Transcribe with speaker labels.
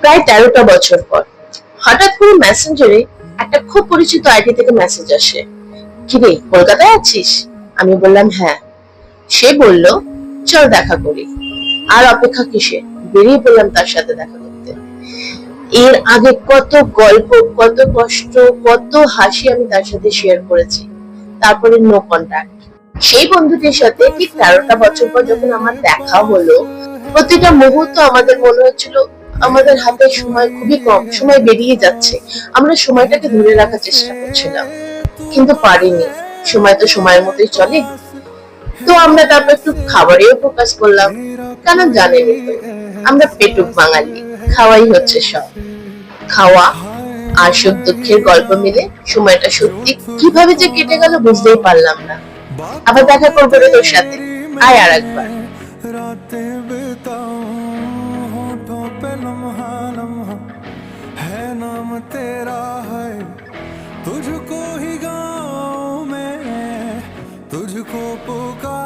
Speaker 1: প্রায় 13টা বছর পর হঠাৎ করে মেসেঞ্জারে একটা খুব পরিচিত আইডি থেকে মেসেজ আসে, কিরে কলকাতায় আছিস? আমি বললাম হ্যাঁ। সে বলল, চল দেখা করি। আর অপেক্ষা কিসে, বেরিয়ে পড়লাম তার সাথে দেখা করতে। এর আগে কত গল্প, কত কষ্ট, কত হাসি আমি তার সাথে শেয়ার করেছি, তারপরে নো কন্টাক্ট। সেই বন্ধুটির সাথে ঠিক 13টা বছর পর যখন আমার দেখা হলো, প্রতিটা মুহূর্ত আমাদের মনে হচ্ছিল আমাদের হাতে সময় খুবই কম, সময় বেরিয়ে যাচ্ছে। আমরা সময়টাকে ধরে রাখার চেষ্টা করছিলাম, কিন্তু পারিনি। সময় তো সময়ের মতোই চলে। তো আমরা তারপর একটু খাবারেও ফোকাস করলাম, কারণ জানেনই তো আমরা পেটুক বাঙালি, খাওয়াই হচ্ছে সব। খাওয়া আর সুখ দুঃখের গল্প মিলে সময়টা সত্যি কিভাবে যে কেটে গেল বুঝতেই পারলাম না। আবার দেখা করবো রে তোর সাথে, আয় আর একবার।
Speaker 2: रातें बिताऊं होठों पे लम्हा लम्हा है नाम तेरा है तुझको ही गाऊं मैं तुझको पुकार